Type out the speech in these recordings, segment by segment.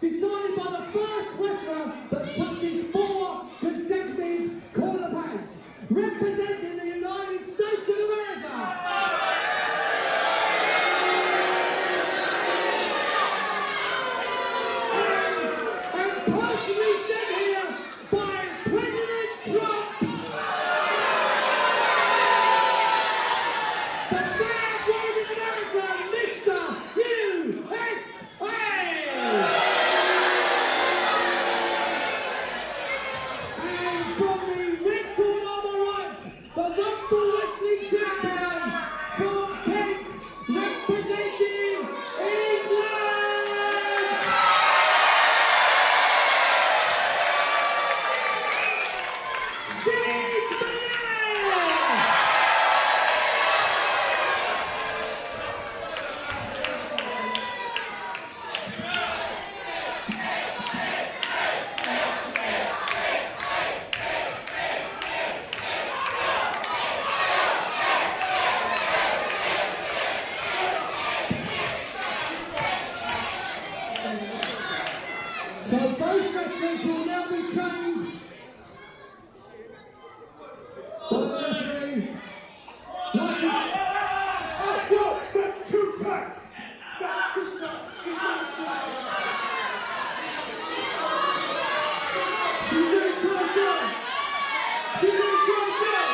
Decided by the first wrestler that touches 4 consecutive corner pads, representing the United States of America. And personally sent here by President Trump, the flag waving America, Mr. USA. The Rumble Wrestling Champion from Kent, representing England! Sid Manelli! So both wrestlers will now be trained by the referee. Oh, whoa, that's too tight! That's too tight! She did so good! She did so good!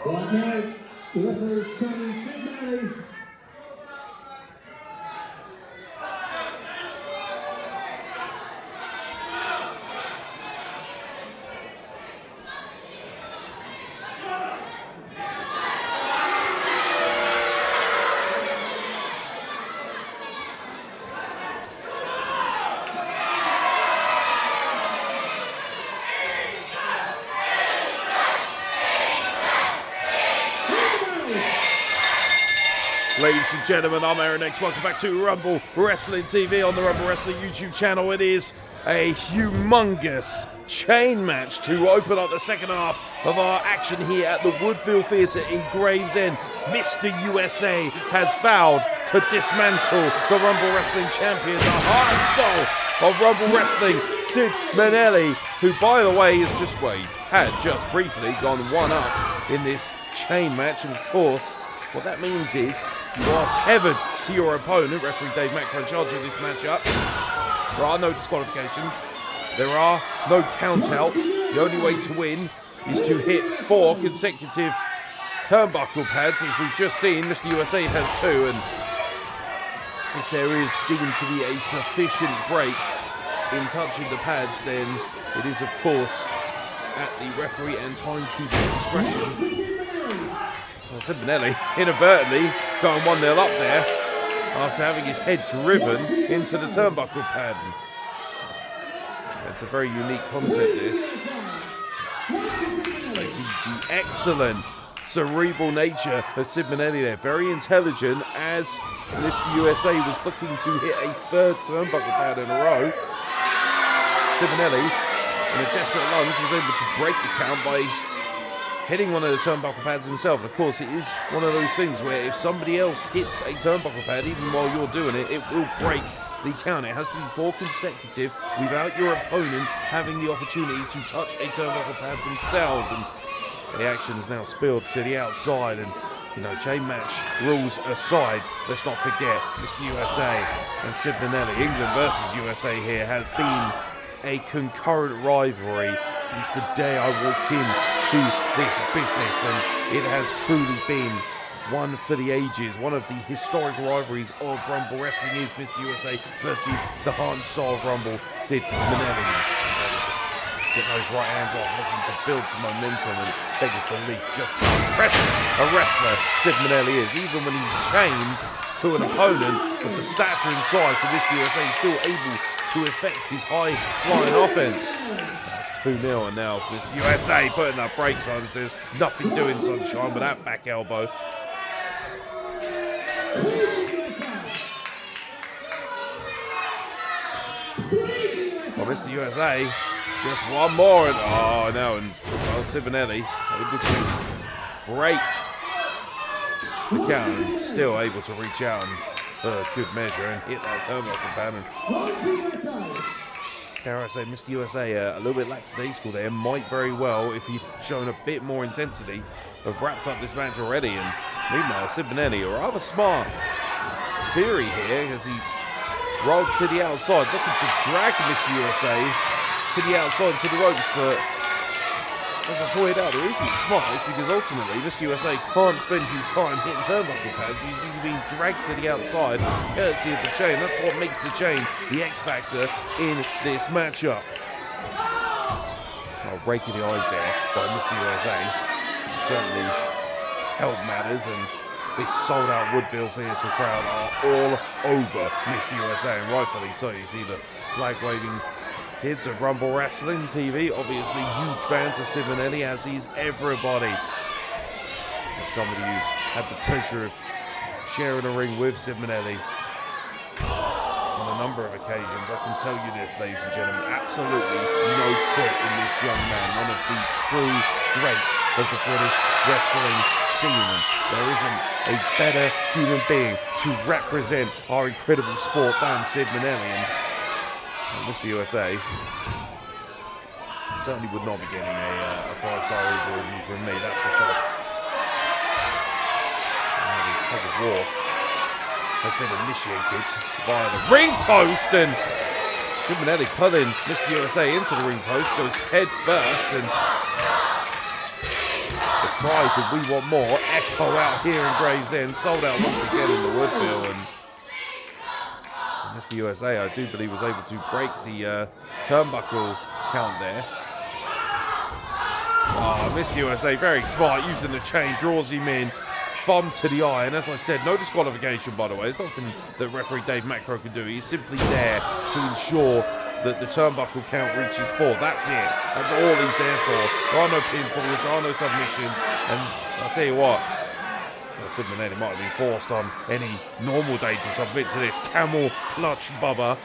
Right now, the referee is training Sid Manelli. Ladies and gentlemen, I'm Aaron X. Welcome back to Rumble Wrestling TV on the Rumble Wrestling YouTube channel. It is a humongous chain match to open up the second half of our action here at the Woodville Theatre in Gravesend. Mr. USA has vowed to dismantle the Rumble Wrestling champion, the heart and soul of Rumble Wrestling, Sid Manelli, who, by the way, is just, well, he had just briefly gone 1-up in this chain match, and of course, what that means is you are tethered to your opponent. Referee Dave Macro in charge of this matchup. There are no disqualifications. There are no countouts. The only way to win is to hit 4 consecutive turnbuckle pads, as we've just seen. Mr. USA has 2, and if there is deemed to be a sufficient break in touching the pads, then it is, of course, at the referee and timekeeper's discretion. Sid Manelli inadvertently going 1-0 up there after having his head driven into the turnbuckle pad. It's a very unique concept, this. I see the excellent cerebral nature of Sid Manelli there. Very intelligent, as Mr. USA was looking to hit a 3rd turnbuckle pad in a row. Sid Manelli, in a desperate lunge, was able to break the count by hitting one of the turnbuckle pads himself. And of course, it is one of those things where if somebody else hits a turnbuckle pad, even while you're doing it, it will break the count. It has to be 4 consecutive without your opponent having the opportunity to touch a turnbuckle pad themselves. And The action is now spilled to the outside, and you know, chain match rules aside, let's not forget Mr. USA and Sid Manelli. England versus USA here has been a concurrent rivalry since the day I walked into this business, and it has truly been one for the ages. One of the historic rivalries of Rumble Wrestling is Mr. USA versus the heart and soul of Rumble, Sid Manelli. Get those right hands off, looking to build some momentum, and beggars belief just how impressive a wrestler Sid Manelli is. Even when he's chained to an opponent of the stature and size of Mr. USA, he's still able to effect his high-flying offense. That's 2-0, and now Mr. USA putting up brakes on. Says nothing doing, sunshine, with that back elbow. Well, Mr. USA, just one more, and oh no, and Sid Manelli able to break the count, and still able to reach out and for good measure and hit that turnbuckle pattern. Dare I say, Mr. USA a little bit lackadaisical there. Might very well, if he'd shown a bit more intensity, have wrapped up this match already. And meanwhile, Sid Manelli, a rather smart theory here, as he's rolled to the outside, looking to drag Mr. USA to the outside, to the ropes, but as I pointed out, the reason it's smart is because ultimately Mr. USA can't spend his time hitting turnbuckle pads. He's busy being dragged to the outside, courtesy of the chain. That's what makes the chain the X factor in this matchup. Oh, raking the eyes there by Mr. USA certainly helped matters, and this sold-out Woodville Theatre crowd are all over Mr. USA, and rightfully so. You see the flag-waving kids of Rumble Wrestling TV, obviously huge fans of Sid Manelli, as is everybody. As somebody who's had the pleasure of sharing a ring with Sid Manelli on a number of occasions, I can tell you this, ladies and gentlemen, absolutely no quit in this young man, one of the true greats of the British wrestling scene. And there isn't a better human being to represent our incredible sport than Sid Manelli. And Mr. USA certainly would not be getting a 5-star review from me, that's for sure. And the tug of war has been initiated via the ring post, and Sid Manelli pulling Mr. USA into the ring post, goes head first, and the cries of "We want more" echo out here in Gravesend. Sold out once again in the Woodville, and Mr. USA, I do believe, was able to break the turnbuckle count there. Oh, Mr. USA, very smart, using the chain, draws him in, thumb to the eye, and as I said, no disqualification, by the way. It's nothing that referee Dave Macro can do. He's simply there to ensure that the turnbuckle count reaches 4. That's it. That's all he's there for. There are no pinfalls, there are no submissions, and I'll tell you what, Sid Manelli might have been forced on any normal day to submit to this camel clutch bubba.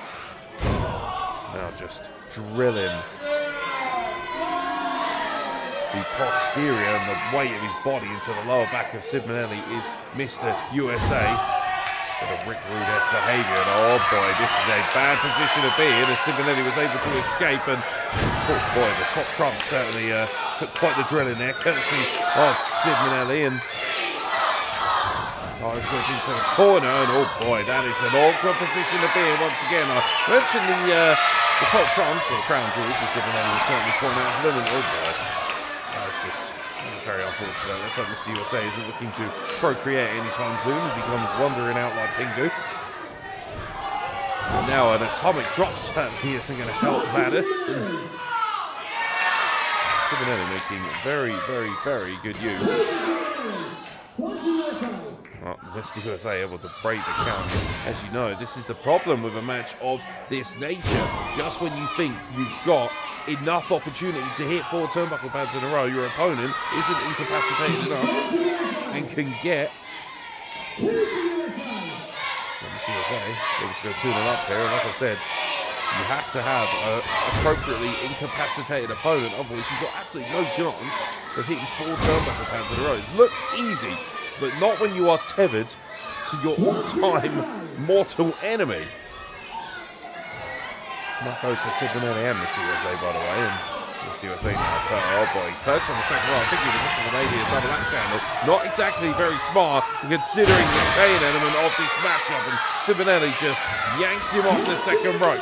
Now just drilling the posterior and the weight of his body into the lower back of Sid Manelli is Mr. USA. With a Rick Rude-esque behaviour, and oh boy, this is a bad position to be in, as Sid Manelli was able to escape, and oh boy, the top trump certainly took quite the drill in there, courtesy of Sid Manelli, and he's going into the corner, and oh boy, that is an awkward position to be in once again. I mentioned the top trumps, or the crown jewels, as Sid Manelli would certainly point out to them, and oh boy, that's very unfortunate. Let's hope Mr. USA isn't looking to procreate anytime soon, as he comes wandering out like Pingu. And now an atomic drop certainly isn't going to help matters. Sid Manelli making very, very, very good use. Mr. USA able to break the count. As you know, this is the problem with a match of this nature. Just when you think you've got enough opportunity to hit 4 turnbuckle pads in a row, your opponent isn't incapacitated enough and can get Mr. USA able to go 2-0 up there. And like I said, you have to have an appropriately incapacitated opponent, otherwise you've got absolutely no chance of hitting 4 turnbuckle pads in a row. It looks easy, but not when you are tethered to your all-time mortal enemy. That goes for Sid Manelli and Mr. USA, by the way, and Mr. USA now. Oh boy, he's perched on the second row. I think he was looking for maybe a double axe handle. Not exactly very smart considering the chain element of this matchup. And Sid Manelli just yanks him off the second rope.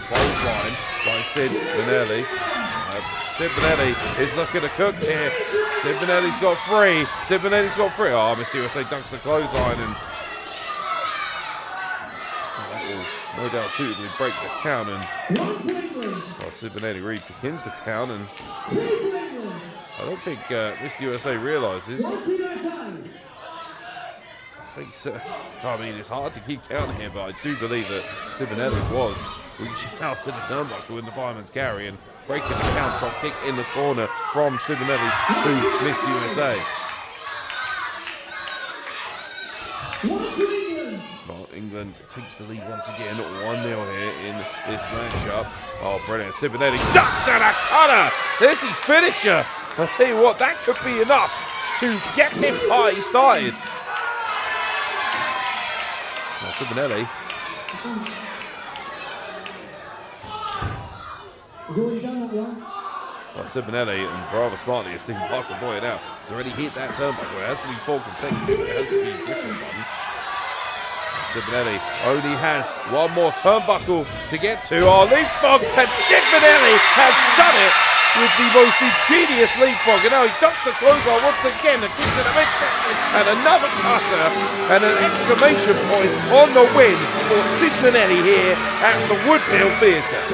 Clothesline by Sid Manelli. Sid Manelli is looking to cook here. Sid Manelli's got three. Sid Manelli's got three. Oh, Mr. USA dunks the clothesline and that will no doubt suitably break the count. And well, Sid Manelli really begins the count, and I don't think Mr. USA realises. I think so. I mean, it's hard to keep count here, but I do believe that Sid Manelli was reaching out to the turnbuckle in the fireman's carry and breaking the count. Drop kick in the corner from Sid Manelli to Mr. USA. Well, England takes the lead once again, 1-0 here in this matchup. Oh, brilliant. Sid Manelli ducks and a cutter. This is finisher. I'll tell you what, that could be enough to get this party started. Well, Sid Manelli. Well, Sid Manelli, and rather smartly, as Stephen Parker pointed out, has already hit that turnbuckle. It has to be 4 consecutive. It has to be different ones. Sid Manelli only has one more turnbuckle to get to. Oh, leapfrog, and Sid Manelli has done it with the most ingenious leapfrog. And now he ducks the clothesline once again and gets to the midsection, and another cutter, and an exclamation point on the win for Sid Manelli here at the Woodville Theatre.